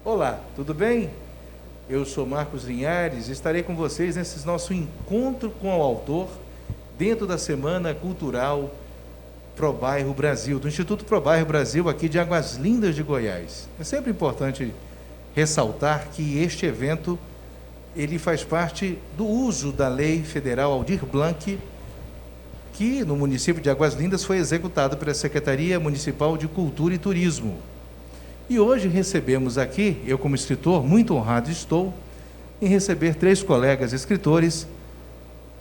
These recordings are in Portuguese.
Olá, tudo bem? Eu sou Marcos Linhares e estarei com vocês nesse nosso encontro com o autor dentro da Semana Cultural ProBairro Brasil, do Instituto ProBairro Brasil, aqui de Águas Lindas de Goiás. É sempre importante ressaltar que este evento ele faz parte do uso da Lei Federal Aldir Blanc, que no município de Águas Lindas foi executado pela Secretaria Municipal de Cultura e Turismo. E hoje recebemos aqui, eu como escritor, muito honrado estou, em receber 3 colegas escritores,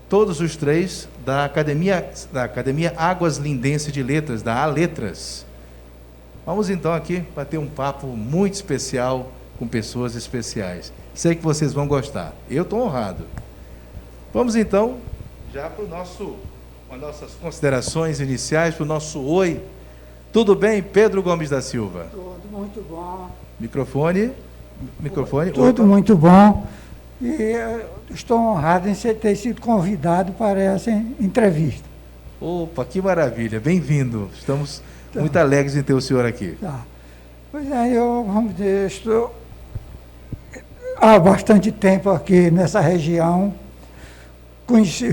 todos os 3 da Academia Águas Lindense de Letras, da A-Letras. Vamos então aqui bater um papo muito especial com pessoas especiais. Sei que vocês vão gostar. Eu estou honrado. Vamos então já para as nossas considerações iniciais, para o nosso oi. Tudo bem, Pedro Gomes da Silva? Tudo muito bom. Microfone. Tudo muito bom. E estou honrado em ter sido convidado para essa entrevista. Opa, que maravilha. Bem-vindo. Estamos muito alegres em ter o senhor aqui. Tá. Pois é, vamos dizer, estou há bastante tempo aqui nessa região.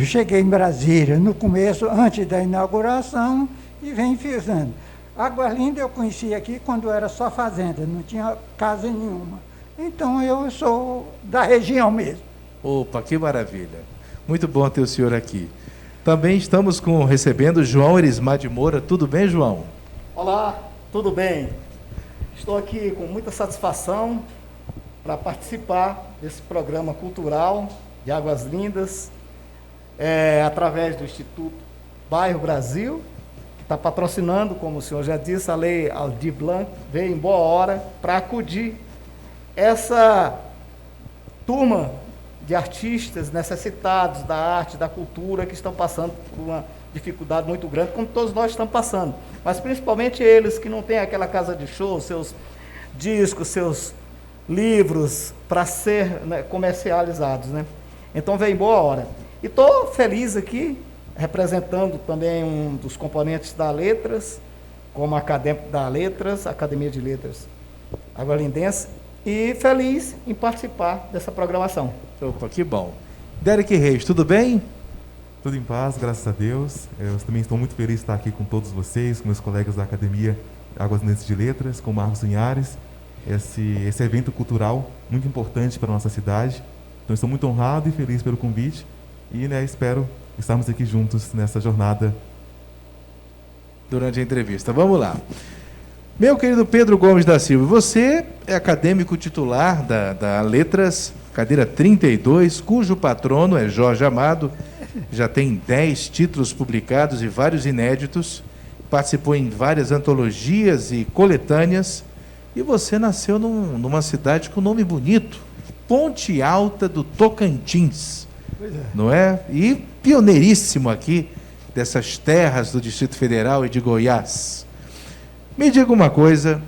Cheguei em Brasília no começo, antes da inauguração, e venho fazendo. Águas Lindas eu conheci aqui quando era só fazenda, não tinha casa nenhuma. Então eu sou da região mesmo. Opa, que maravilha. Muito bom ter o senhor aqui. Também estamos recebendo João Erismar de Moura. Tudo bem, João? Olá, tudo bem? Estou aqui com muita satisfação para participar desse programa cultural de Águas Lindas, através do Instituto Bairro Brasil, que está patrocinando, como o senhor já disse, a Lei Aldir Blanc, veio em boa hora para acudir essa turma de artistas necessitados da arte, da cultura, que estão passando por uma dificuldade muito grande, como todos nós estamos passando. Mas principalmente eles que não têm aquela casa de show, seus discos, seus livros para ser comercializados, né? Então veio em boa hora. E estou feliz aqui, representando também um dos componentes da Letras, como acadêmico da Letras, Academia de Letras Águas Lindense, e feliz em participar dessa programação. Opa, que bom. Derek Reis, tudo bem? Tudo em paz, graças a Deus. Eu também estou muito feliz de estar aqui com todos vocês, com meus colegas da Academia Águas Lindense de Letras, com Marcos Linhares. Esse evento cultural muito importante para a nossa cidade. Então, estou muito honrado e feliz pelo convite e espero estarmos aqui juntos nessa jornada. Durante a entrevista. Vamos lá. Meu querido Pedro Gomes da Silva, você é acadêmico titular da Letras, cadeira 32, cujo patrono é Jorge Amado, já tem 10 títulos publicados e vários inéditos, participou em várias antologias e coletâneas, e você nasceu numa cidade com nome bonito, Ponte Alta do Tocantins, não é? E pioneiríssimo aqui dessas terras do Distrito Federal e de Goiás. Me diga uma coisa,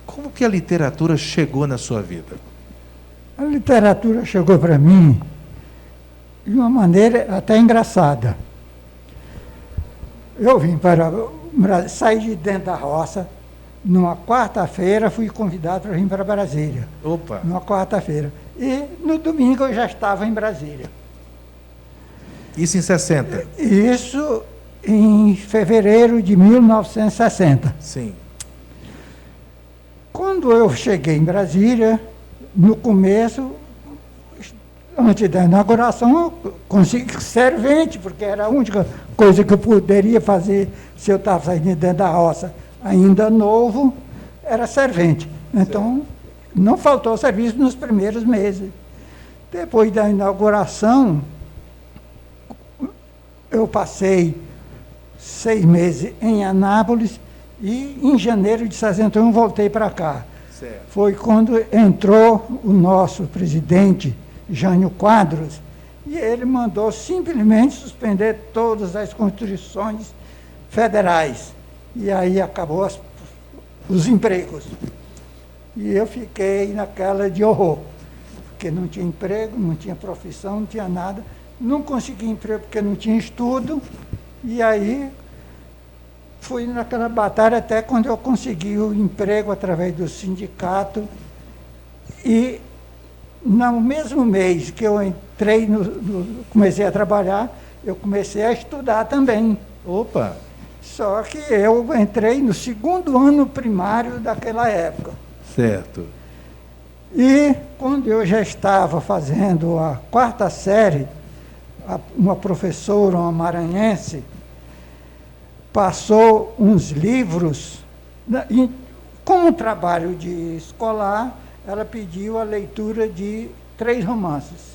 como que a literatura chegou na sua vida? A literatura chegou para mim de uma maneira até engraçada. Eu vim saí de dentro da roça, numa quarta-feira fui convidado para vir para Brasília. Opa! Numa quarta-feira. E no domingo eu já estava em Brasília. Isso em 60? Isso em fevereiro de 1960. Sim. Quando eu cheguei em Brasília, no começo, antes da inauguração, eu consegui servente, porque era a única coisa que eu poderia fazer se eu estava saindo dentro da roça, ainda novo, era servente. Então, não faltou serviço nos primeiros meses. Depois da inauguração, eu passei 6 meses em Anápolis e em janeiro de 61 voltei para cá. Certo. Foi quando entrou o nosso presidente, Jânio Quadros, e ele mandou simplesmente suspender todas as constituições federais. E aí acabou os empregos. E eu fiquei naquela de horror, porque não tinha emprego, não tinha profissão, não tinha nada. Não consegui emprego porque não tinha estudo. E aí fui naquela batalha até quando eu consegui o emprego através do sindicato E no mesmo mês que eu entrei, comecei a trabalhar, eu comecei a estudar também. Opa! Só que eu entrei no 2º ano primário daquela época. Certo. E quando eu já estava fazendo a 4ª série, uma professora, uma maranhense, passou uns livros, como um trabalho de escolar, ela pediu a leitura de 3 romances.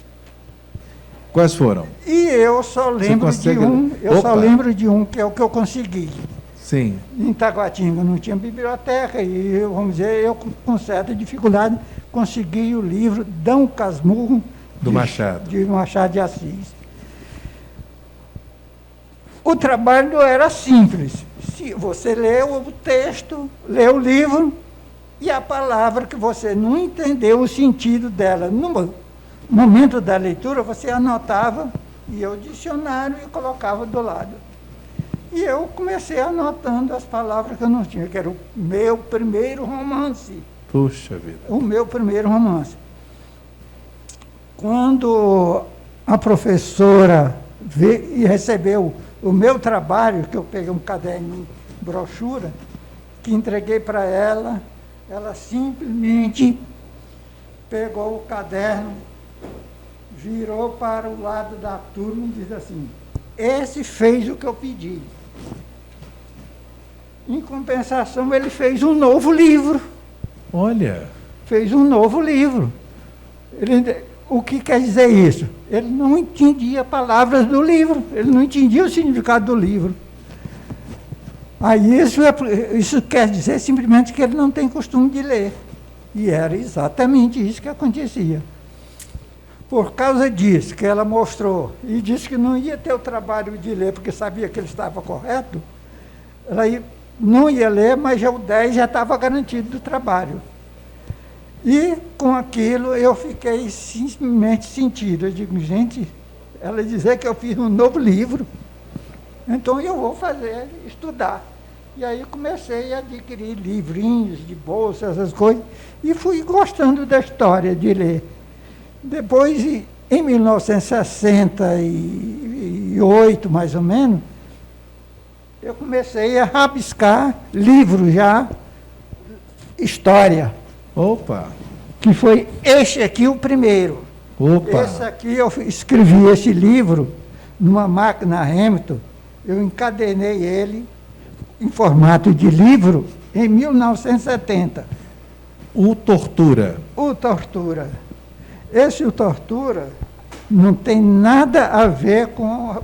Quais foram? E eu só lembro consegue... de um, Opa. que é o que eu consegui. Sim. Em Taguatinga não tinha biblioteca e, vamos dizer, eu com certa dificuldade consegui o livro Dom Casmurro Do Machado. de Machado de Assis. O trabalho era simples. Se você lê o texto, lê o livro, e a palavra que você não entendeu o sentido dela, no momento da leitura, você anotava, ia ao dicionário e colocava do lado. E eu comecei anotando as palavras que eu não tinha, que era o meu primeiro romance. Puxa vida. O meu primeiro romance. Quando a professora veio e recebeu o meu trabalho, que eu peguei um caderno, brochura, que entreguei para ela, ela simplesmente pegou o caderno, virou para o lado da turma e disse assim: esse fez o que eu pedi. Em compensação, ele fez um novo livro. Olha. Fez um novo livro. O que quer dizer isso? Ele não entendia palavras do livro, ele não entendia o significado do livro. Aí isso quer dizer simplesmente que ele não tem costume de ler. E era exatamente isso que acontecia. Por causa disso, que ela mostrou, e disse que não ia ter o trabalho de ler, porque sabia que ele estava correto, ela não ia ler, mas já o 10 já estava garantido do trabalho. E com aquilo eu fiquei simplesmente sentido. Eu digo, gente, ela dizer que eu fiz um novo livro, então eu vou estudar. E aí comecei a adquirir livrinhos de bolsa, essas coisas, e fui gostando da história de ler. Depois, em 1968, mais ou menos, eu comecei a rabiscar livros já, história. Opa! Que foi este aqui o primeiro. Opa! Esse aqui, eu escrevi esse livro numa máquina Hamilton, eu encadernei ele em formato de livro em 1970. O Tortura. O Tortura. O Tortura não tem nada a ver com o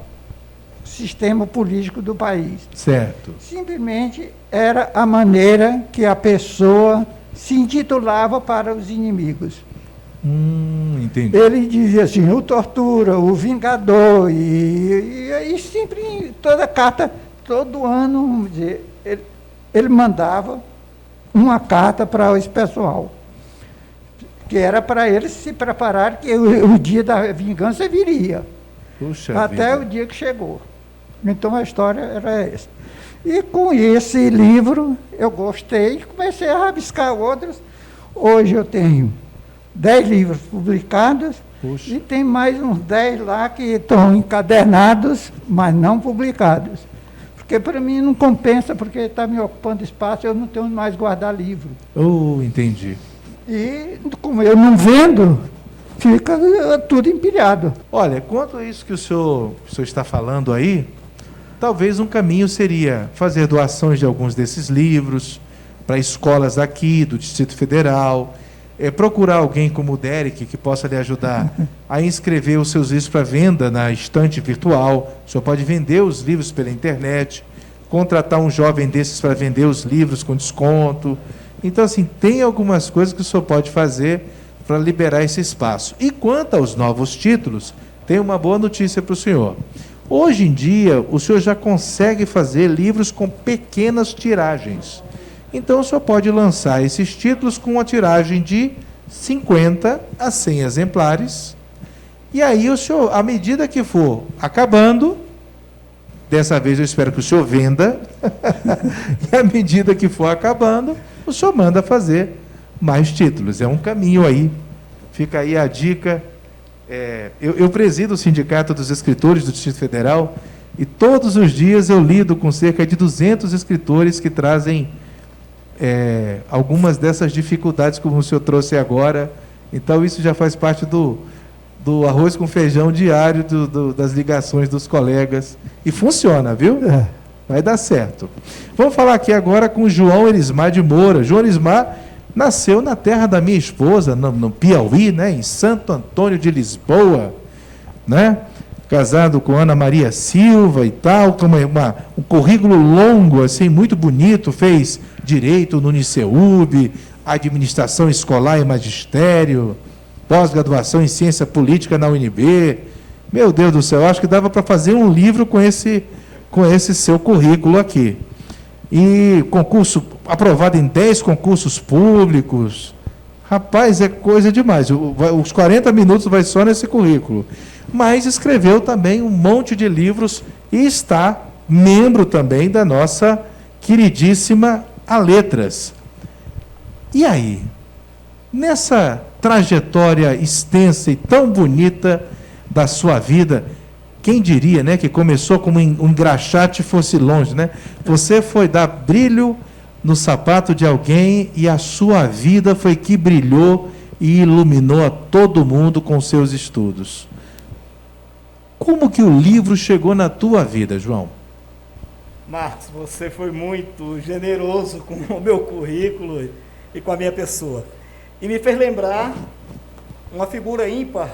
sistema político do país. Certo. Simplesmente era a maneira que a pessoa se intitulava para os inimigos. Entendi. Ele dizia assim, o Tortura, o Vingador, e sempre, toda carta, todo ano, vamos dizer, ele mandava uma carta para esse pessoal, que era para eles se preparar, que o dia da vingança viria. Puxa até vida. o dia que chegou. Então a história era essa. E com esse livro eu gostei e comecei a rabiscar outros. Hoje eu tenho 10 livros publicados. Puxa. E tem mais uns 10 lá que estão encadernados, mas não publicados. Porque para mim não compensa, porque está me ocupando espaço, eu não tenho mais guardar livro. Entendi. E como eu não vendo, fica tudo empilhado. Olha, quanto a isso que o senhor está falando aí, talvez um caminho seria fazer doações de alguns desses livros para escolas aqui do Distrito Federal, procurar alguém como o Derek que possa lhe ajudar a inscrever os seus livros para venda na estante virtual. O senhor pode vender os livros pela internet, contratar um jovem desses para vender os livros com desconto. Então, assim, tem algumas coisas que o senhor pode fazer para liberar esse espaço. E quanto aos novos títulos, tem uma boa notícia para o senhor. Hoje em dia, o senhor já consegue fazer livros com pequenas tiragens. Então, o senhor pode lançar esses títulos com uma tiragem de 50 a 100 exemplares. E aí, o senhor, à medida que for acabando, dessa vez eu espero que o senhor venda, e à medida que for acabando, o senhor manda fazer mais títulos. É um caminho aí. Fica aí a dica. Eu presido o Sindicato dos Escritores do Distrito Federal e todos os dias eu lido com cerca de 200 escritores que trazem algumas dessas dificuldades como o senhor trouxe agora. Então, isso já faz parte do arroz com feijão diário das ligações dos colegas. E funciona, viu? Vai dar certo. Vamos falar aqui agora com o João Erismar de Moura. João Erismar nasceu na terra da minha esposa, no Piauí, né, em Santo Antônio de Lisboa, né? Casado com Ana Maria Silva e tal, com um currículo longo, assim, muito bonito, fez Direito no Uniceub, Administração Escolar e Magistério, pós-graduação em Ciência Política na UNB. Meu Deus do céu, acho que dava para fazer um livro com esse seu currículo aqui. E concurso aprovado em 10 concursos públicos. Rapaz, é coisa demais. Os 40 minutos vai só nesse currículo. Mas escreveu também um monte de livros e está membro também da nossa queridíssima A Letras. E aí, nessa trajetória extensa e tão bonita da sua vida, quem diria, né, que começou como um engraxate fosse longe, né? Você foi dar brilho no sapato de alguém e a sua vida foi que brilhou e iluminou a todo mundo com seus estudos. Como que o livro chegou na tua vida, João? Marcos, você foi muito generoso com o meu currículo e com a minha pessoa. E me fez lembrar uma figura ímpar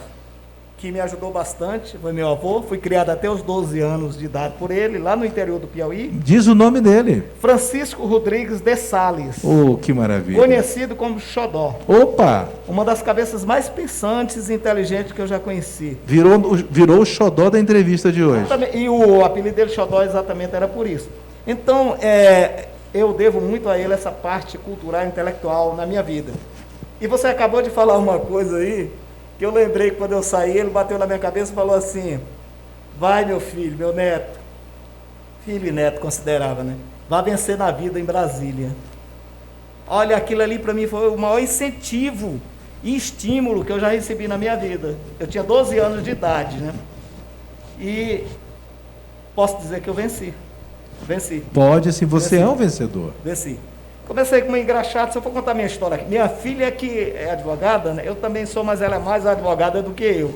que me ajudou bastante, foi meu avô, fui criado até os 12 anos de idade por ele, lá no interior do Piauí. Diz o nome dele. Francisco Rodrigues de Sales. Oh, que maravilha. Conhecido como Xodó. Opa! Uma das cabeças mais pensantes e inteligentes que eu já conheci. Virou o xodó da entrevista de hoje. E o apelido dele, Xodó, exatamente era por isso. Então, eu devo muito a ele essa parte cultural e intelectual na minha vida. E você acabou de falar uma coisa aí, que eu lembrei que quando eu saí, ele bateu na minha cabeça e falou assim: vai, meu filho, meu neto, filho e neto considerava, né? Vai vencer na vida em Brasília. Olha, aquilo ali para mim foi o maior incentivo e estímulo que eu já recebi na minha vida. Eu tinha 12 anos de idade, né? E posso dizer que eu venci. Pode, assim, você é um vencedor. Venci. Comecei como engraxado, se eu for contar minha história aqui. Minha filha que é advogada, né? Eu também sou, mas ela é mais advogada do que eu.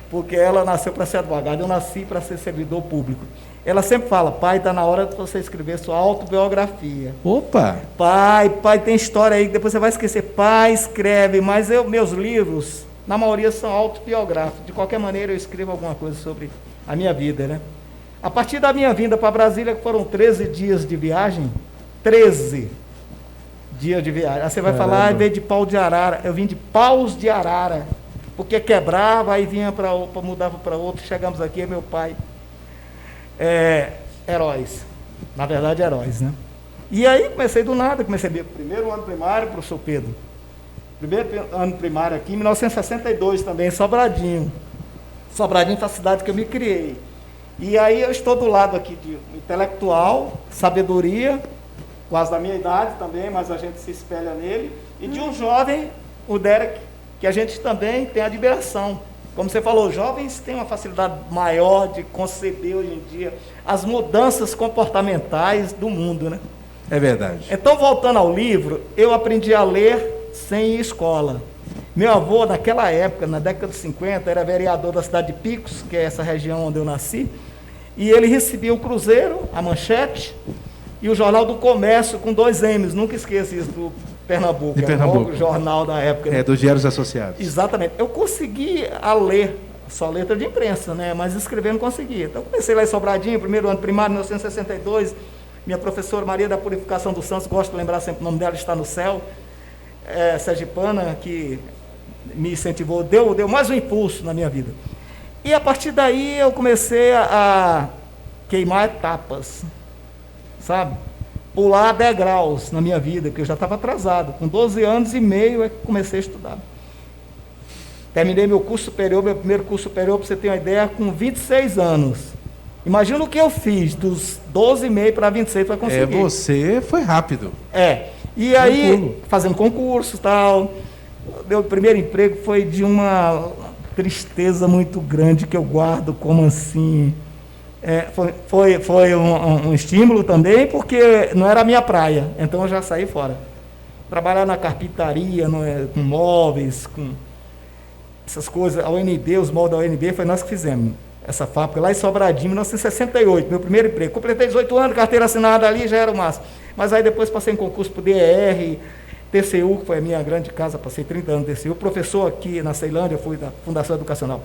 Porque ela nasceu para ser advogada, eu nasci para ser servidor público. Ela sempre fala: pai, está na hora de você escrever sua autobiografia. Opa! Pai, tem história aí que depois você vai esquecer. Pai, escreve, mas meus livros, na maioria, são autobiográficos. De qualquer maneira, eu escrevo alguma coisa sobre a minha vida, né? A partir da minha vinda para Brasília, que foram 13 dias de viagem, 13 dias de viagem. Aí você vai falar, veio de pau de arara. Eu vim de paus de arara, porque quebrava, aí vinha mudava para outro. Chegamos aqui, meu pai. Heróis. Na verdade, heróis, né? E aí comecei do nada, comecei meu primeiro ano primário, professor Pedro. Primeiro ano primário aqui, em 1962 também, em Sobradinho. Sobradinho foi a cidade que eu me criei. E aí eu estou do lado aqui de intelectual, sabedoria, quase da minha idade também, mas a gente se espelha nele, e de um jovem, o Derek, que a gente também tem admiração. Como você falou, jovens têm uma facilidade maior de conceber hoje em dia as mudanças comportamentais do mundo, né? É verdade. Então, voltando ao livro, eu aprendi a ler sem ir à escola. Meu avô, naquela época, na década de 50, era vereador da cidade de Picos, que é essa região onde eu nasci, e ele recebia o Cruzeiro, a Manchete, e o Jornal do Comércio com 2 M's, nunca esqueça isso, do Pernambuco. De Pernambuco. O jornal da época. Né? Dos Diários Associados. Exatamente. Eu consegui a ler, só letra de imprensa, né? Mas escrever não conseguia. Então, comecei lá em Sobradinho, primeiro ano primário, 1962, minha professora Maria da Purificação dos Santos, gosto de lembrar sempre o nome dela, está no céu, sergipana, que me incentivou, deu mais um impulso na minha vida. E a partir daí eu comecei a queimar etapas, sabe? Pular degraus na minha vida, porque eu já estava atrasado. Com 12 anos e meio é que comecei a estudar. Terminei meu curso superior, meu primeiro curso superior, para você ter uma ideia, com 26 anos. Imagina o que eu fiz, dos 12 e meio para 26 para conseguir. Você foi rápido. E aí, fazendo concurso e tal, meu primeiro emprego foi de uma tristeza muito grande que eu guardo como assim. Foi um estímulo também, porque não era a minha praia, então eu já saí fora. Trabalhar na carpintaria, com móveis, com essas coisas, a UNB, os moldes da UNB, foi nós que fizemos essa fábrica lá em Sobradinho, em 1968, meu primeiro emprego. Completei 18 anos, carteira assinada ali, já era o máximo. Mas aí depois passei em concurso para o DER, TCU, que foi a minha grande casa, passei 30 anos no TCU, professor aqui na Ceilândia, fui da Fundação Educacional.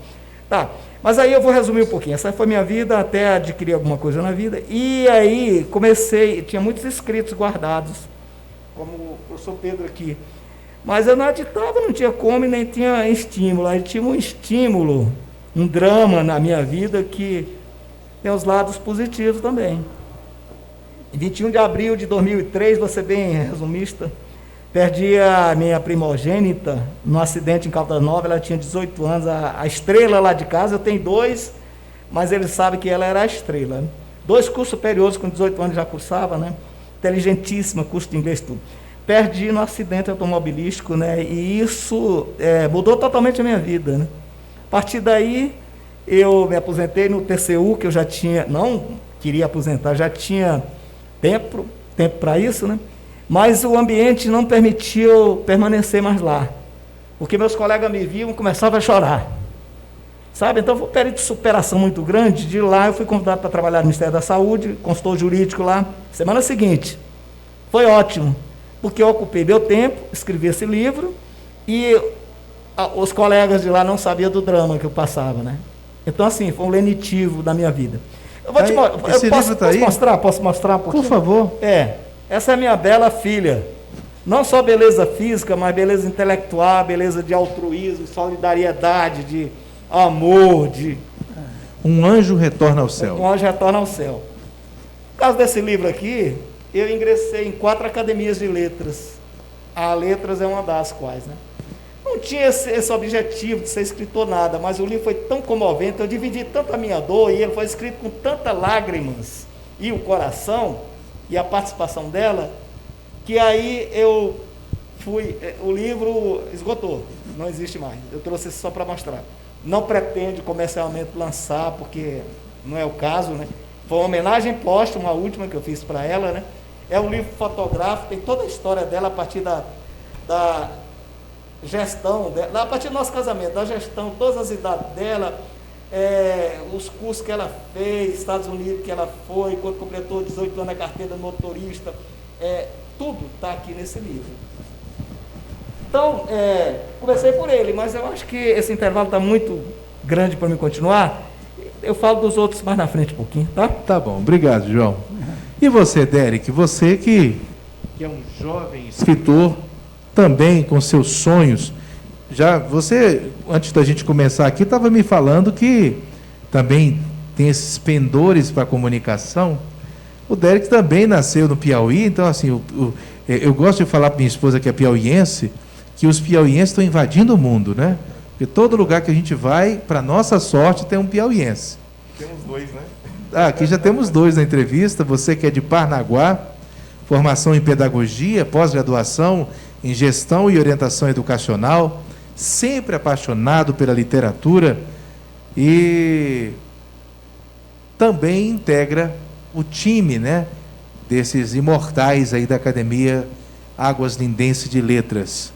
Tá, mas aí eu vou resumir um pouquinho. Essa foi minha vida até adquirir alguma coisa na vida. E aí comecei, tinha muitos escritos guardados, como o professor Pedro aqui. Mas eu não editava, não tinha como e nem tinha estímulo. Aí tinha um estímulo, um drama na minha vida que tem os lados positivos também. Em 21 de abril de 2003, vou ser bem resumista, perdi a minha primogênita num acidente em Caldas Novas. Ela tinha 18 anos, a estrela lá de casa. Eu tenho 2, mas ele sabe que ela era a estrela. 2 cursos superiores, com 18 anos já cursava, né? Inteligentíssima, curso de inglês, tudo. Perdi no acidente automobilístico, né? E isso mudou totalmente a minha vida, né? A partir daí, eu me aposentei no TCU, que eu já tinha, não queria aposentar, já tinha tempo para isso, né? Mas o ambiente não permitiu permanecer mais lá, porque meus colegas me viam e começavam a chorar, sabe? Então foi um período de superação muito grande. De lá eu fui convidado para trabalhar no Ministério da Saúde, consultor jurídico lá. Semana seguinte, foi ótimo, porque eu ocupei meu tempo, escrevi esse livro, e os colegas de lá não sabiam do drama que eu passava, né? Então assim, foi um lenitivo da minha vida. Eu vou posso mostrar um pouquinho? Por favor. Essa é a minha bela filha. Não só beleza física, mas beleza intelectual, beleza de altruísmo, solidariedade, de amor, de... Um anjo retorna ao céu. Um anjo retorna ao céu. No caso desse livro aqui, eu ingressei em 4 academias de letras. A letras é uma das quais, né? Não tinha esse objetivo de ser escritor nada, mas o livro foi tão comovente, eu dividi tanto a minha dor, e ele foi escrito com tantas lágrimas, e o coração, e a participação dela, que aí eu o livro esgotou, não existe mais. Eu trouxe isso só para mostrar. Não pretende comercialmente lançar, porque não é o caso, né? Foi uma homenagem póstuma, a última que eu fiz para ela, né? É um livro fotográfico, tem toda a história dela a partir da gestão dela, a partir do nosso casamento, da gestão, todas as idades dela, os cursos que ela fez, Estados Unidos que ela foi, quando completou 18 anos a carteira de motorista, tudo está aqui nesse livro. Então, comecei por ele, mas eu acho que esse intervalo está muito grande para mim continuar. Eu falo dos outros mais na frente um pouquinho, tá? Tá bom, obrigado, João. E você, Derek, você que é um jovem escritor, também com seus sonhos, você, antes da gente começar aqui, estava me falando que também tem esses pendores para comunicação. O Derek também nasceu no Piauí, então assim, eu gosto de falar para minha esposa que é piauiense, que os piauienses estão invadindo o mundo, né? Porque todo lugar que a gente vai, para nossa sorte, tem um piauiense. Temos 2, né? Aqui já temos 2 na entrevista. Você que é de Parnaguá, formação em pedagogia, pós-graduação em gestão e orientação educacional, sempre apaixonado pela literatura e também integra o time, né, desses imortais aí da Academia Águas Lindense de Letras.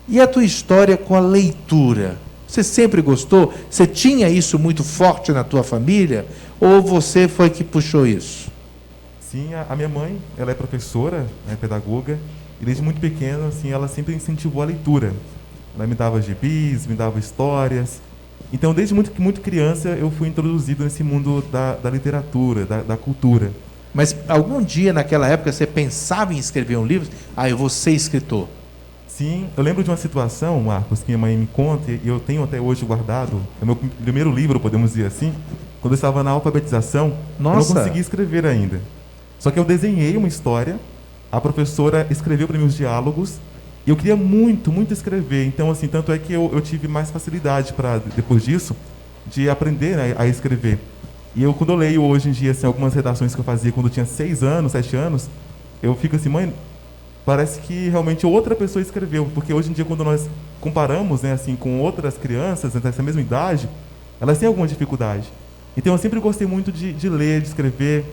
E a tua história com a leitura? Você sempre gostou? Você tinha isso muito forte na tua família? Ou você foi que puxou isso? Sim, a minha mãe, ela é professora, pedagoga, e desde muito pequena, assim, ela sempre incentivou a leitura. Ela me dava gibis, me dava histórias. Então, desde muito criança, eu fui introduzido nesse mundo da literatura, da cultura. Mas algum dia, naquela época, você pensava em escrever um livro? Eu vou ser escritor. Sim, eu lembro de uma situação, Marcos, que minha mãe me conta, e eu tenho até hoje guardado, é o meu primeiro livro, podemos dizer assim, quando eu estava na alfabetização. Nossa. Eu não consegui escrever ainda. Só que eu desenhei uma história, a professora escreveu para mim os diálogos, e eu queria muito, muito escrever. Então, assim, tanto é que eu tive mais facilidade para, depois disso, de aprender, né, a escrever. E quando eu leio hoje em dia, assim, algumas redações que eu fazia quando eu tinha 6 anos, 7 anos, eu fico assim, mãe, parece que realmente outra pessoa escreveu, porque hoje em dia, quando nós comparamos, né, assim, com outras crianças dessa mesma idade, elas têm alguma dificuldade. Então eu sempre gostei muito de ler, de escrever.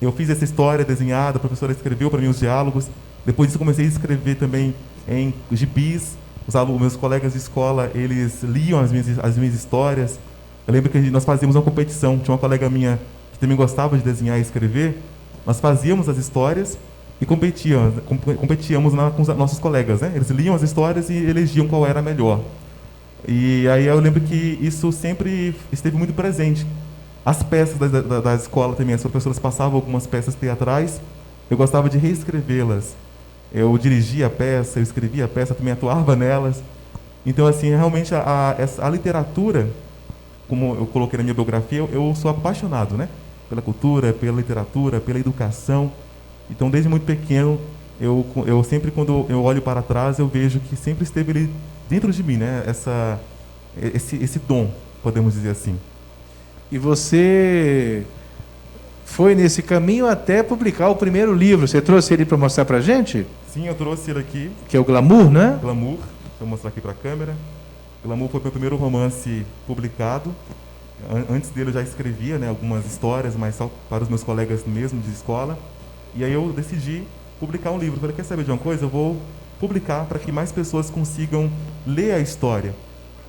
Eu fiz essa história desenhada, a professora escreveu para mim os diálogos. Depois disso comecei a escrever também em gibis. Meus colegas de escola, eles liam as minhas histórias. Eu lembro que nós fazíamos uma competição. Tinha uma colega minha que também gostava de desenhar e escrever. Nós fazíamos as histórias e competíamos com os nossos colegas, né? Eles liam as histórias e elegiam qual era a melhor. E aí eu lembro que isso sempre esteve muito presente. As peças da escola também, as professoras passavam algumas peças teatrais, eu gostava de reescrevê-las. Eu dirigia a peça, eu escrevia a peça, também atuava nelas. Então, assim, realmente a literatura, como eu coloquei na minha biografia, eu sou apaixonado, né? Pela cultura, pela literatura, pela educação. Então, desde muito pequeno, eu sempre, quando eu olho para trás, eu vejo que sempre esteve ali dentro de mim, né? Esse dom, podemos dizer assim. E você foi nesse caminho até publicar o primeiro livro. Você trouxe ele para mostrar para a gente? Sim, eu trouxe ele aqui. Que é o Glamour, né? Glamour. Vou mostrar aqui para a câmera. Glamour foi o meu primeiro romance publicado. Antes dele eu já escrevia, né, algumas histórias, mas só para os meus colegas mesmo de escola. E aí eu decidi publicar um livro. Falei, quer saber de uma coisa? Eu vou publicar para que mais pessoas consigam ler a história.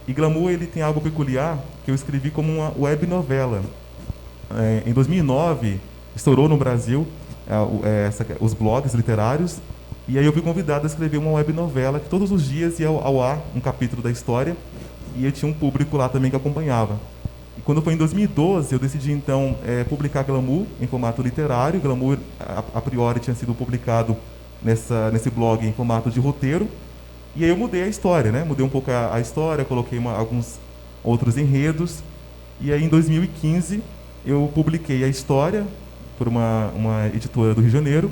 E Glamour, ele tem algo peculiar que eu escrevi como uma web novela. Em 2009, estourou no Brasil os blogs literários, e aí eu fui convidado a escrever uma web novela que todos os dias ia ao ar um capítulo da história, e eu tinha um público lá também que acompanhava. E quando foi em 2012, eu decidi então publicar Glamour em formato literário. Glamour, a priori, tinha sido publicado nesse blog em formato de roteiro. E aí eu mudei a história, né? Mudei um pouco a história, coloquei alguns outros enredos. E aí em 2015 eu publiquei a história por uma editora do Rio de Janeiro.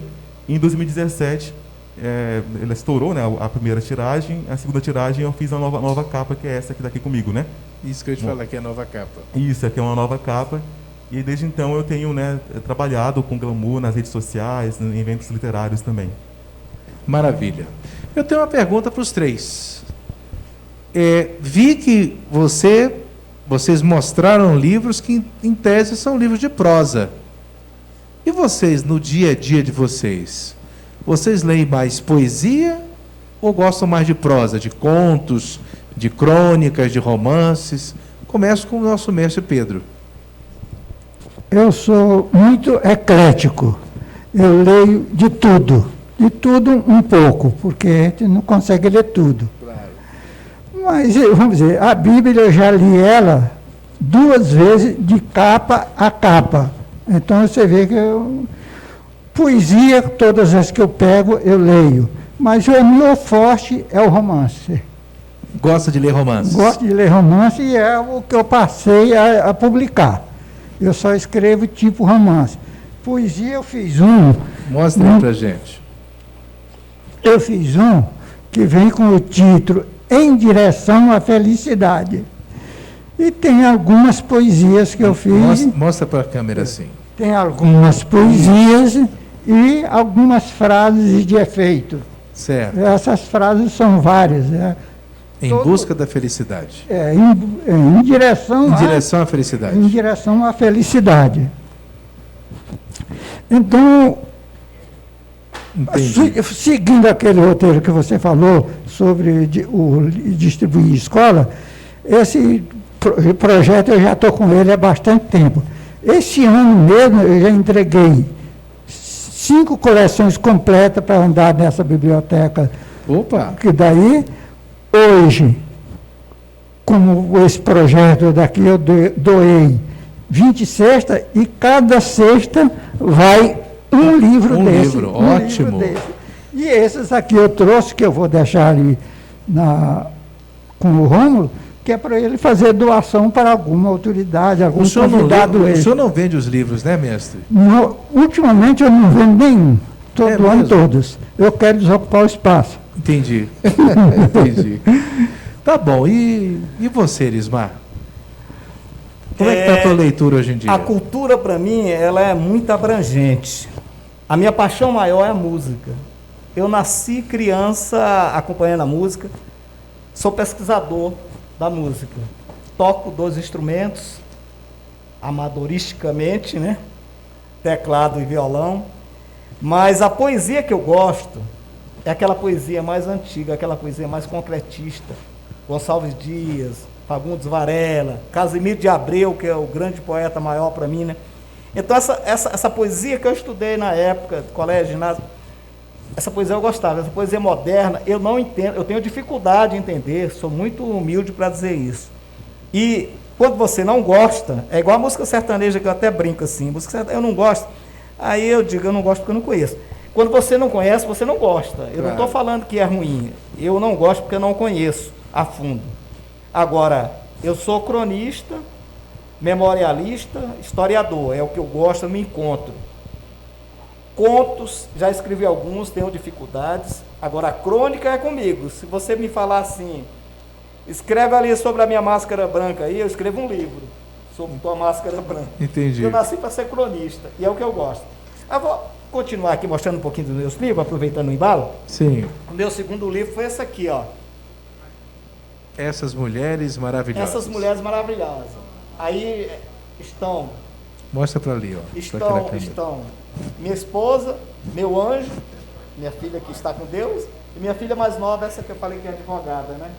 E em 2017 ela estourou, né, a primeira tiragem. A segunda tiragem eu fiz a nova capa, que é essa que está aqui comigo, né? Isso que eu te falar que é a nova capa. Isso, aqui é uma nova capa. E desde então eu tenho, né, trabalhado com Glamour nas redes sociais, em eventos literários também. Maravilha. Eu tenho uma pergunta para os três. Vi que vocês mostraram livros que, em tese, são livros de prosa. E vocês, no dia a dia de vocês leem mais poesia ou gostam mais de prosa, de contos, de crônicas, de romances? Começo com o nosso mestre Pedro. Eu sou muito eclético. Eu leio de tudo um pouco, porque a gente não consegue ler tudo. Claro. Mas, vamos dizer, a Bíblia eu já li ela 2 vezes de capa a capa. Então você vê que poesia, todas as que eu pego, eu leio. Mas o meu forte é o romance. Gosta de ler romances? Gosto de ler romance e é o que eu passei a publicar. Eu só escrevo tipo romance. Poesia eu fiz um. Mostra aí pra gente. Eu fiz um que vem com o título Em Direção à Felicidade. E tem algumas poesias que eu fiz. Mostra para a câmera assim. Tem algumas poesias e algumas frases de efeito. Certo. Essas frases são várias. Em busca da felicidade. Em direção à felicidade. Em direção à felicidade. Então, seguindo aquele roteiro que você falou sobre distribuir escola, esse projeto eu já estou com ele há bastante tempo. Esse ano mesmo eu já entreguei 5 coleções completas para andar nessa biblioteca. Opa! Que daí, hoje, como esse projeto daqui eu doei 20 cestas e cada cesta vai um livro desse. Ótimo. Livro desse. E esses aqui eu trouxe, que eu vou deixar ali com o Rômulo, que é para ele fazer doação para alguma autoridade, algum convidado. O senhor não vende os livros, né, mestre? Não, ultimamente eu não vendo nenhum. Estou doando todos. Eu quero desocupar o espaço. Entendi. Entendi. Tá bom. E você, Elismar? Como é que está a tua leitura hoje em dia? A cultura, para mim, ela é muito abrangente. A minha paixão maior é a música. Eu nasci criança acompanhando a música, sou pesquisador da música. Toco 2 instrumentos, amadoristicamente, né? Teclado e violão. Mas a poesia que eu gosto é aquela poesia mais antiga, aquela poesia mais concretista. Gonçalves Dias, Fagundes Varela, Casimiro de Abreu, que é o grande poeta maior para mim, né? Então, essa poesia que eu estudei na época, do colégio, ginásio, essa poesia eu gostava. Essa poesia moderna, eu não entendo, eu tenho dificuldade em entender, sou muito humilde para dizer isso. E quando você não gosta, é igual a música sertaneja, que eu até brinco assim, música sertaneja, eu não gosto, aí eu digo, eu não gosto porque eu não conheço. Quando você não conhece, você não gosta. Eu não estou falando que é ruim, eu não gosto porque eu não conheço a fundo. Agora, eu sou cronista, memorialista, historiador, é o que eu gosto, eu me encontro. Contos, já escrevi alguns, tenho dificuldades. Agora, a crônica é comigo. Se você me falar assim, escreve ali sobre a minha máscara branca, aí eu escrevo um livro sobre tua máscara branca. Entendi. Eu nasci para ser cronista, e é o que eu gosto. Eu vou continuar aqui mostrando um pouquinho dos meus livros, aproveitando o embalo. Sim. O meu segundo livro foi esse aqui, ó. Essas mulheres maravilhosas. Essas mulheres maravilhosas. Aí estão... Mostra para ali, ó. Estão minha esposa, meu anjo, minha filha que está com Deus, e minha filha mais nova, essa que eu falei que é advogada, né?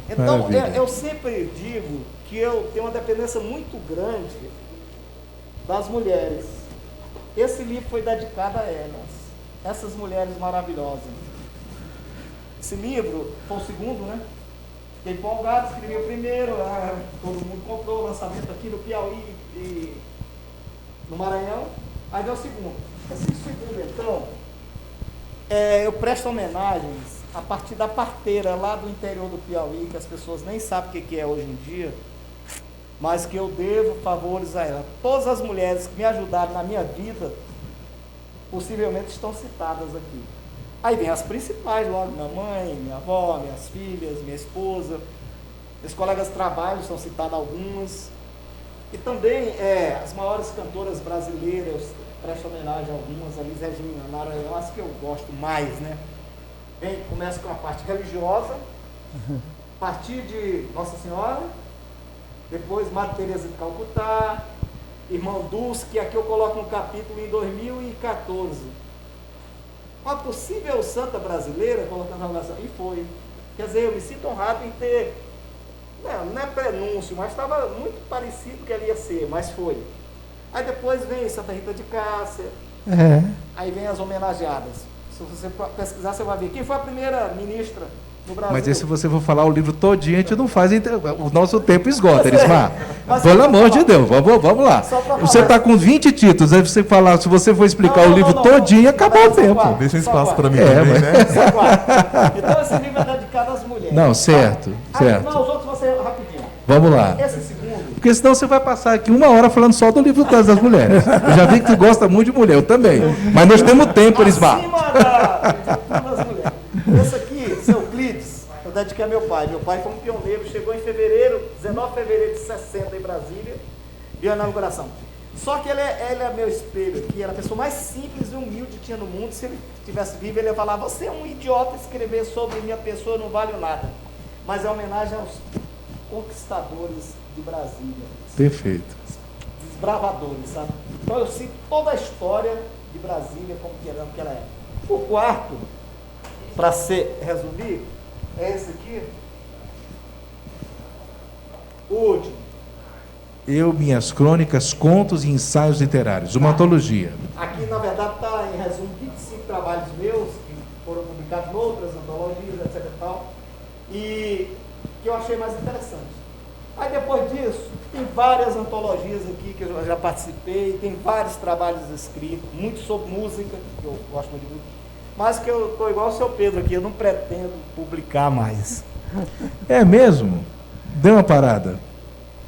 Então, eu sempre digo que eu tenho uma dependência muito grande das mulheres. Esse livro foi dedicado a elas, essas mulheres maravilhosas. Esse livro foi o segundo, né? Fiquei empolgado, escrevi o primeiro, todo mundo comprou o lançamento aqui no Piauí e no Maranhão. Aí veio o segundo. Esse segundo, então, eu presto homenagens a partir da parteira lá do interior do Piauí, que as pessoas nem sabem o que é hoje em dia, mas que eu devo favores a ela. Todas as mulheres que me ajudaram na minha vida, possivelmente estão citadas aqui. Aí vem as principais, logo, minha mãe, minha avó, minhas filhas, minha esposa, meus colegas de trabalho, são citadas algumas. E também as maiores cantoras brasileiras, presto homenagem a algumas, a Elis Regina, Nara, as que eu gosto mais, né? Começa com a parte religiosa, a partir de Nossa Senhora, depois Madre Teresa de Calcutá, Irmã Dulce, que aqui eu coloco um capítulo em 2014. Uma possível santa brasileira, colocando a relação, e foi. Quer dizer, eu me sinto honrado em ter, não é prenúncio, mas estava muito parecido que ela ia ser, mas foi. Aí depois vem Santa Rita de Cássia, aí vem as homenageadas. Se você pesquisar, você vai ver quem foi a primeira ministra no Brasil. Mas se você for falar o livro todinho, a gente não faz, o nosso tempo esgota, Elismar. Pelo amor de Deus, vamos lá. Você está com 20 títulos, aí você falar, se você for explicar o livro todinho, acabou o tempo. Deixa um espaço para mim também, né? Então esse livro é dedicado às mulheres. Não, certo, certo. Não, os outros vão ser rapidinho. Vamos lá. Esse segundo... Porque senão você vai passar aqui 1 hora falando só do livro das mulheres. Eu já vi que tu gosta muito de mulher, eu também. Mas nós temos tempo, Elismar. Das mulheres. Esse aqui, seu Euclides, eu dediquei a meu pai. Meu pai foi um pioneiro, chegou em fevereiro, 19 de fevereiro de 60 em Brasília, deu a inauguração. Só que ele é meu espelho, que era a pessoa mais simples e humilde que tinha no mundo. Se ele estivesse vivo, ele ia falar, você é um idiota, escrever sobre minha pessoa não vale nada. Mas é homenagem aos conquistadores de Brasília. Perfeito. Desbravadores, sabe? Então eu cito toda a história de Brasília como que ela é. O quarto, para resumir, é esse aqui. O último. Eu, minhas crônicas, contos e ensaios literários. Uma antologia. Aqui, na verdade, está em resumo 25 trabalhos meus, que foram publicados em outras antologias, etc. e tal, e que eu achei mais interessante. Aí depois disso, tem várias antologias aqui que eu já participei, tem vários trabalhos escritos, muito sobre música, que eu gosto muito de música, mas que eu estou igual o seu Pedro aqui, eu não pretendo publicar mais. É mesmo? Deu uma parada.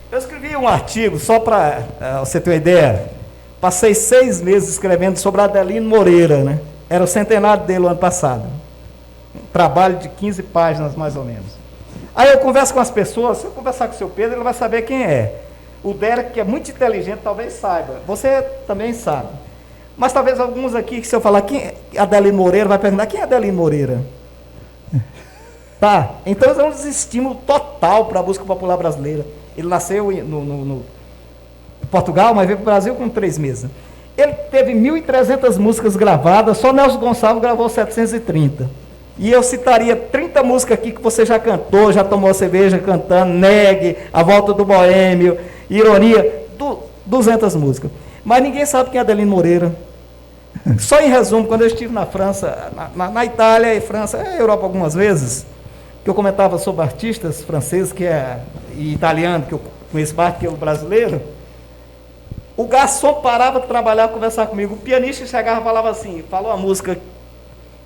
Eu escrevi um artigo, só para você ter uma ideia, passei 6 meses escrevendo sobre Adelino Moreira, né? Era o centenário dele o ano passado. Um trabalho de 15 páginas, mais ou menos. Aí eu converso com as pessoas, se eu conversar com o seu Pedro, ele vai saber quem é. O Derek, que é muito inteligente, talvez saiba. Você também sabe. Mas talvez alguns aqui, que se eu falar quem é Adelino Moreira, vai perguntar quem é Adelino Moreira? Tá, então é um desestímulo total para a música popular brasileira. Ele nasceu no Portugal, mas veio para o Brasil com 3 meses. Ele teve 1.300 músicas gravadas, só Nelson Gonçalves gravou 730. E eu citaria 30 músicas aqui que você já cantou, já tomou cerveja cantando, Negue, A Volta do Boêmio, Ironia, 200 músicas. Mas ninguém sabe quem é Adelino Moreira. Só em resumo, quando eu estive na França, na Itália e França, Europa algumas vezes, que eu comentava sobre artistas franceses e italiano, que eu conheço mais que o brasileiro, o garçom parava de trabalhar, conversar comigo, o pianista chegava e falava assim, falou a música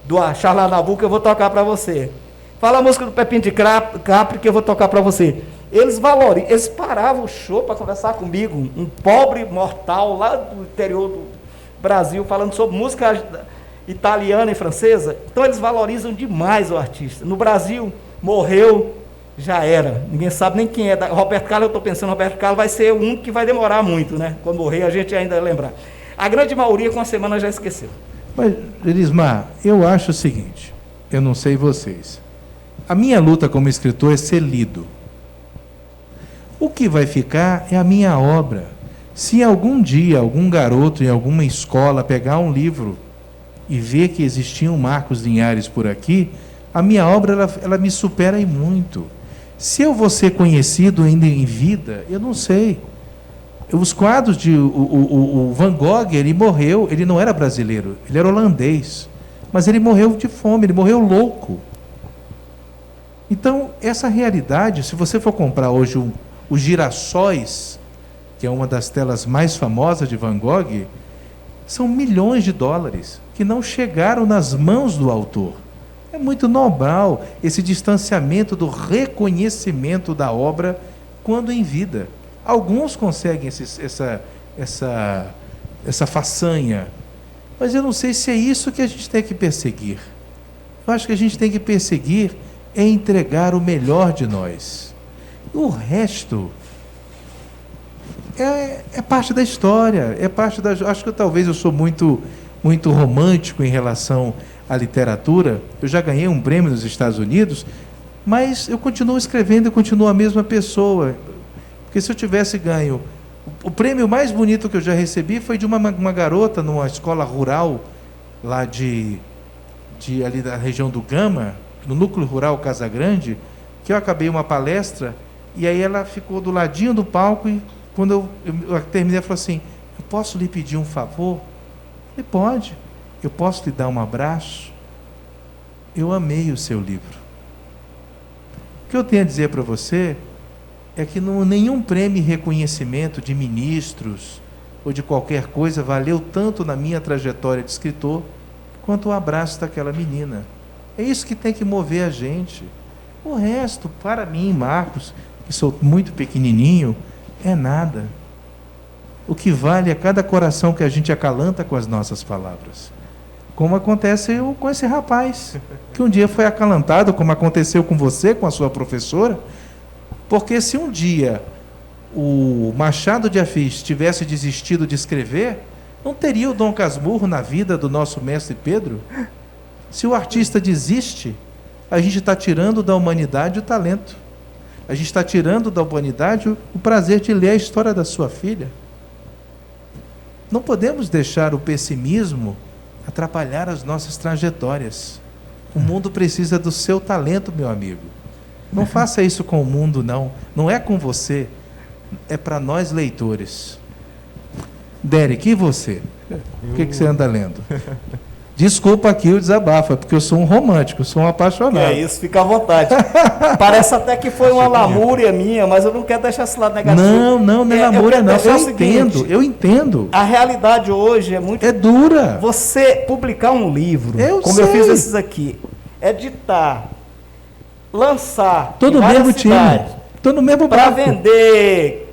do Charles Aznavour que eu vou tocar para você. Fala a música do Pepinho de Capri que eu vou tocar para você. Eles paravam o show para conversar comigo, um pobre mortal lá do interior do Brasil, falando sobre música italiana e francesa. Então eles valorizam demais o artista. No Brasil, morreu, já era. Ninguém sabe nem quem é. Roberto Carlos, eu estou pensando, Roberto Carlos vai ser um que vai demorar muito, né? Quando morrer, a gente ainda vai lembrar. A grande maioria, com uma semana, já esqueceu. Mas, Elismar, eu acho o seguinte, eu não sei vocês, a minha luta como escritor é ser lido. O que vai ficar é a minha obra. Se algum dia algum garoto em alguma escola pegar um livro e ver que existia um Marcos Linhares por aqui, a minha obra ela me supera em muito. Se eu vou ser conhecido ainda em vida, eu não sei. Os quadros de o Van Gogh, ele morreu, ele não era brasileiro, ele era holandês, mas ele morreu de fome, ele morreu louco. Então, essa realidade, se você for comprar hoje os Girassóis, que é uma das telas mais famosas de Van Gogh, são milhões de dólares que não chegaram nas mãos do autor. É muito normal esse distanciamento do reconhecimento da obra quando em vida. Alguns conseguem essa façanha, mas eu não sei se é isso que a gente tem que perseguir. Eu acho que a gente tem que perseguir é entregar o melhor de nós. O resto é parte da história, é parte da. Acho que talvez eu sou muito romântico em relação à literatura. Eu já ganhei um prêmio nos Estados Unidos, mas eu continuo escrevendo, eu continuo a mesma pessoa. Porque se eu tivesse ganho... O prêmio mais bonito que eu já recebi foi de uma garota numa escola rural, lá ali da região do Gama, no núcleo rural Casa Grande, que eu acabei uma palestra, e aí ela ficou do ladinho do palco, e quando eu terminei, ela falou assim, eu posso lhe pedir um favor? Eu falei, pode. Eu posso lhe dar um abraço? Eu amei o seu livro. O que eu tenho a dizer para você é que nenhum prêmio e reconhecimento de ministros ou de qualquer coisa valeu tanto na minha trajetória de escritor quanto o abraço daquela menina. É isso que tem que mover a gente. O resto, para mim, Marcos, que sou muito pequenininho, é nada. O que vale é cada coração que a gente acalanta com as nossas palavras. Como acontece com esse rapaz, que um dia foi acalantado, como aconteceu com você, com a sua professora. Porque se um dia o Machado de Assis tivesse desistido de escrever, não teria o Dom Casmurro na vida do nosso mestre Pedro. Se o artista desiste, a gente está tirando da humanidade o talento. A gente está tirando da humanidade o prazer de ler a história da sua filha. Não podemos deixar o pessimismo atrapalhar as nossas trajetórias. O mundo precisa do seu talento, meu amigo. Não faça isso com o mundo, não. Não é com você. É para nós, leitores. Derek, e você? O que você anda lendo? Desculpa aqui o desabafo, porque eu sou um romântico, sou um apaixonado. É isso, fica à vontade. Parece até que foi uma lamúria minha, mas eu não quero deixar esse lado negativo. Não é lamúria, não. Eu entendo. A realidade hoje é muito... É dura. Você publicar um livro, eu fiz esses aqui, editar, lançar... Estou no mesmo time. Estou no mesmo barco. Para vender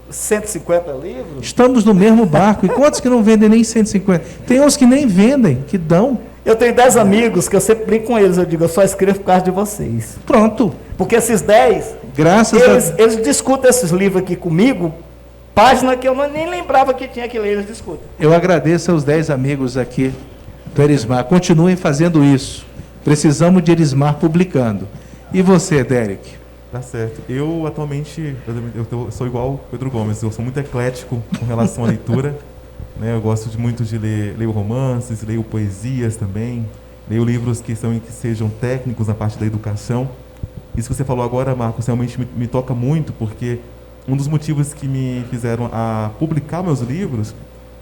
150 livros... Estamos no mesmo barco. E quantos que não vendem nem 150? Tem uns que nem vendem, que dão. Eu tenho 10 amigos que eu sempre brinco com eles. Eu digo, eu só escrevo por causa de vocês. Pronto. Porque esses 10... Graças eles discutem esses livros aqui comigo página que eu nem lembrava que tinha que ler, eles discutem. Eu agradeço aos 10 amigos aqui do Erismar. Continuem fazendo isso. Precisamos de Erismar publicando. E você, Derek? Tá certo. Eu, atualmente, eu sou igual o Pedro Gomes. Eu sou muito eclético com relação à leitura. Né? Eu gosto muito de leio romances, leio poesias também. Leio livros que sejam técnicos na parte da educação. Isso que você falou agora, Marcos, realmente me toca muito, porque um dos motivos que me fizeram a publicar meus livros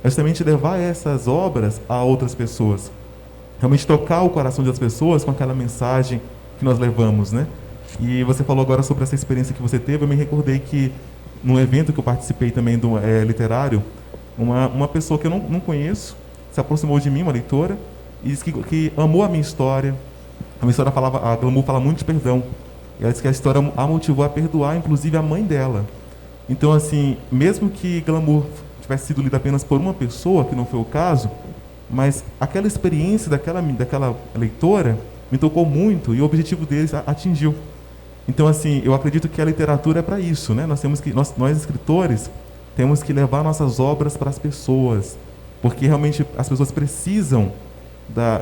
é justamente levar essas obras a outras pessoas. Realmente tocar o coração das pessoas com aquela mensagem que nós levamos, né? E você falou agora sobre essa experiência que você teve. Eu me recordei que, num evento que eu participei também do literário, uma pessoa que eu não conheço se aproximou de mim, uma leitora, e disse que amou a minha história. A minha história a Glamour fala muito de perdão. E ela disse que a história a motivou a perdoar, inclusive a mãe dela. Então, assim, mesmo que Glamour tivesse sido lida apenas por uma pessoa, que não foi o caso, mas aquela experiência daquela leitora me tocou muito e o objetivo deles atingiu. Então, assim, eu acredito que a literatura é para isso, né? Nós escritores temos que levar nossas obras para as pessoas, porque realmente as pessoas precisam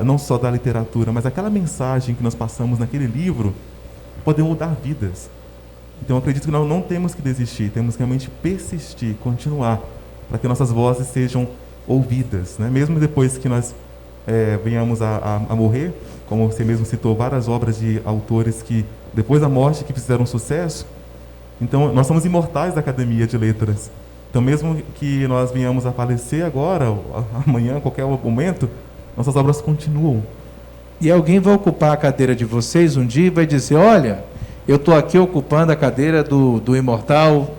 não só da literatura, mas aquela mensagem que nós passamos naquele livro pode mudar vidas. Então, eu acredito que nós não temos que desistir, temos que realmente persistir, continuar, para que nossas vozes sejam ouvidas, né? Mesmo depois que nós venhamos a morrer, como você mesmo citou, várias obras de autores que, depois da morte, que fizeram sucesso. Então, nós somos imortais da Academia de Letras. Então, mesmo que nós venhamos a falecer agora, amanhã, a qualquer momento, nossas obras continuam. E alguém vai ocupar a cadeira de vocês um dia e vai dizer, olha, eu estou aqui ocupando a cadeira do imortal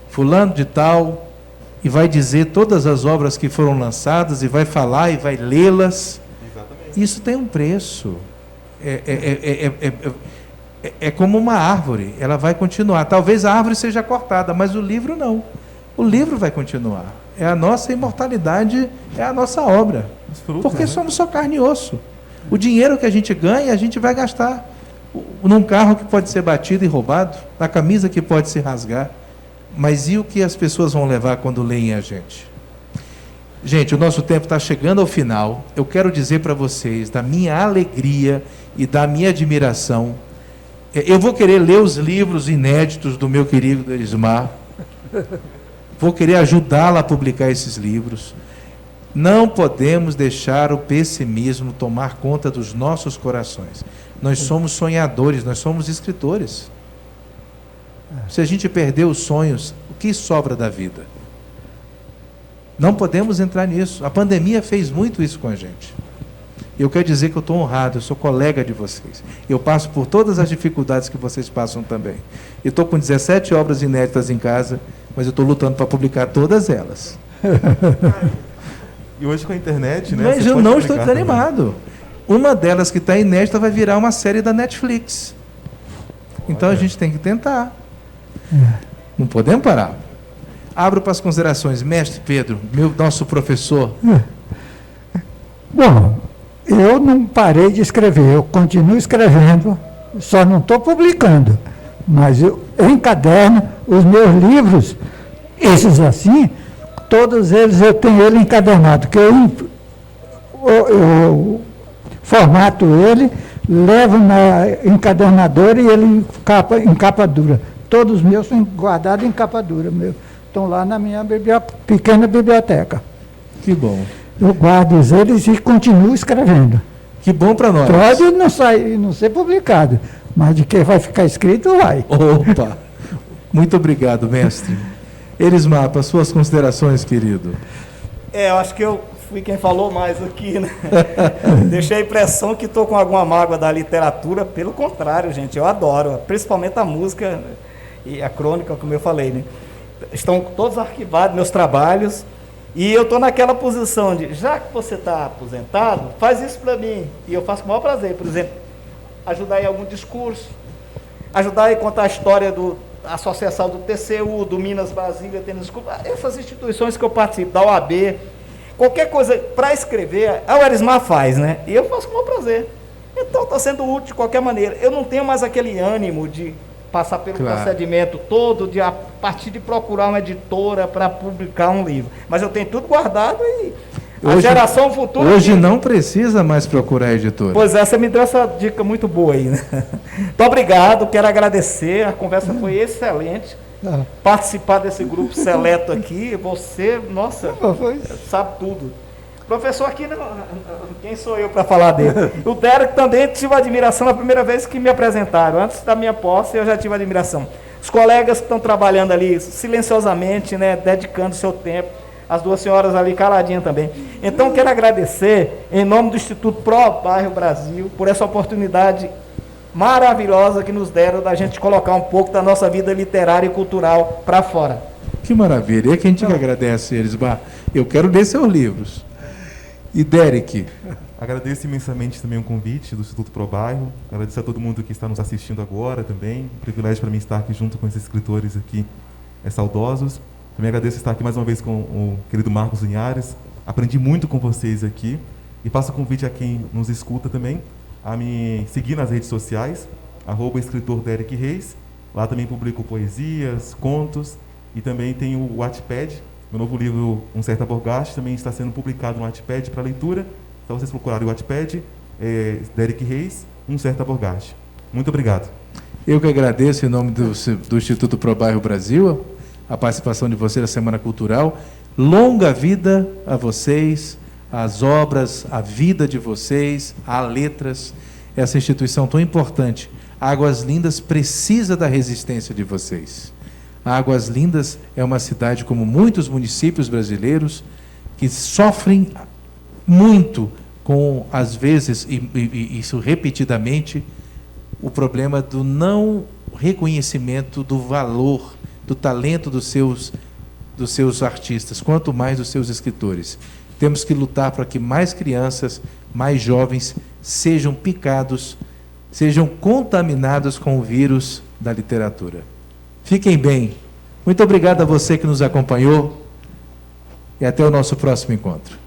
fulano de tal, e vai dizer todas as obras que foram lançadas, e vai falar, e vai lê-las. Exatamente. Isso tem um preço. É como uma árvore, ela vai continuar. Talvez a árvore seja cortada, mas o livro não. O livro vai continuar. É a nossa imortalidade, é a nossa obra. Porque somos só carne e osso. O dinheiro que a gente ganha, a gente vai gastar num carro que pode ser batido e roubado, na camisa que pode se rasgar. Mas e o que as pessoas vão levar quando leem a gente? Gente, o nosso tempo está chegando ao final. Eu quero dizer para vocês, da minha alegria e da minha admiração, eu vou querer ler os livros inéditos do meu querido Erismar, vou querer ajudá-la a publicar esses livros. Não podemos deixar o pessimismo tomar conta dos nossos corações. Nós somos sonhadores, nós somos escritores. Se a gente perder os sonhos, o que sobra da vida? Não podemos entrar nisso. A pandemia fez muito isso com a gente. Eu quero dizer que eu estou honrado, eu sou colega de vocês. Eu passo por todas as dificuldades que vocês passam também. Eu estou com 17 obras inéditas em casa, mas eu estou lutando para publicar todas elas. E hoje com a internet, né? Mas eu não estou desanimado. Uma delas que está inédita vai virar uma série da Netflix. Então a gente tem que tentar. Não podemos parar. Abro para as considerações. Mestre Pedro, nosso professor. Bom, eu não parei de escrever, eu continuo escrevendo, só não estou publicando. Mas eu encaderno os meus livros, esses assim, todos eles eu tenho ele encadernado, que eu formato ele, levo na encadernadora e ele em capa dura. Todos os meus são guardados em capa dura, estão lá na minha pequena biblioteca. Que bom. Eu guardo eles e continuo escrevendo. Que bom para nós. Pode não ser publicado, mas de que vai ficar escrito, vai. Opa! Muito obrigado, mestre. Erismar, para suas considerações, querido. Eu acho que eu fui quem falou mais aqui, né? Deixei a impressão que estou com alguma mágoa da literatura. Pelo contrário, gente, eu adoro, principalmente a música e a crônica, como eu falei, né? Estão todos arquivados, meus trabalhos, e eu estou naquela posição de, já que você está aposentado, faz isso para mim, e eu faço com o maior prazer. Por exemplo, ajudar em algum discurso, ajudar a contar a história da associação do TCU, do Minas Brasília Tênis Clube, essas instituições que eu participo, da OAB, qualquer coisa para escrever, a Erismar faz, né? E eu faço com o maior prazer. Então está sendo útil de qualquer maneira. Eu não tenho mais aquele ânimo de passar pelo Claro. procedimento todo, a partir de procurar uma editora para publicar um livro. Mas eu tenho tudo guardado e a geração futura... Hoje não precisa mais procurar a editora. Pois é, você me deu essa dica muito boa aí, né? Muito obrigado, quero agradecer, a conversa foi excelente. Participar desse grupo seleto aqui, você, nossa, sabe tudo. Professor aqui, não, quem sou eu para falar dele? O Derek também tive admiração na primeira vez que me apresentaram. Antes da minha posse, eu já tive admiração. Os colegas que estão trabalhando ali silenciosamente, né, dedicando seu tempo. As duas senhoras ali caladinhas também. Então, quero agradecer, em nome do Instituto Pro Bairro Brasil, por essa oportunidade maravilhosa que nos deram da gente colocar um pouco da nossa vida literária e cultural para fora. Que maravilha. É que a gente que agradece eles. Eu quero ler seus livros. E Derek? Agradeço imensamente também o convite do Instituto Pro Bairro. Agradeço a todo mundo que está nos assistindo agora também. Um privilégio para mim estar aqui junto com esses escritores aqui saudosos. Também agradeço estar aqui mais uma vez com o querido Marcos Linhares. Aprendi muito com vocês aqui. E faço o convite a quem nos escuta também a me seguir nas redes sociais, @escritor Derek Reis. Lá também publico poesias, contos e também tenho o Wattpad. Meu novo livro, Um Certo Abordache, também está sendo publicado no Wattpad para leitura. Então vocês procurarem o Wattpad, Derek Reis, Um Certo Abordache. Muito obrigado. Eu que agradeço em nome do Instituto Pro Bairro Brasil, a participação de vocês na Semana Cultural. Longa vida a vocês, as obras, a vida de vocês, a letras, essa instituição tão importante. Águas Lindas precisa da resistência de vocês. Águas Lindas é uma cidade, como muitos municípios brasileiros, que sofrem muito com, às vezes, e isso repetidamente, o problema do não reconhecimento do valor, do talento dos seus artistas, quanto mais dos seus escritores. Temos que lutar para que mais crianças, mais jovens, sejam picados, sejam contaminados com o vírus da literatura. Fiquem bem. Muito obrigado a você que nos acompanhou e até o nosso próximo encontro.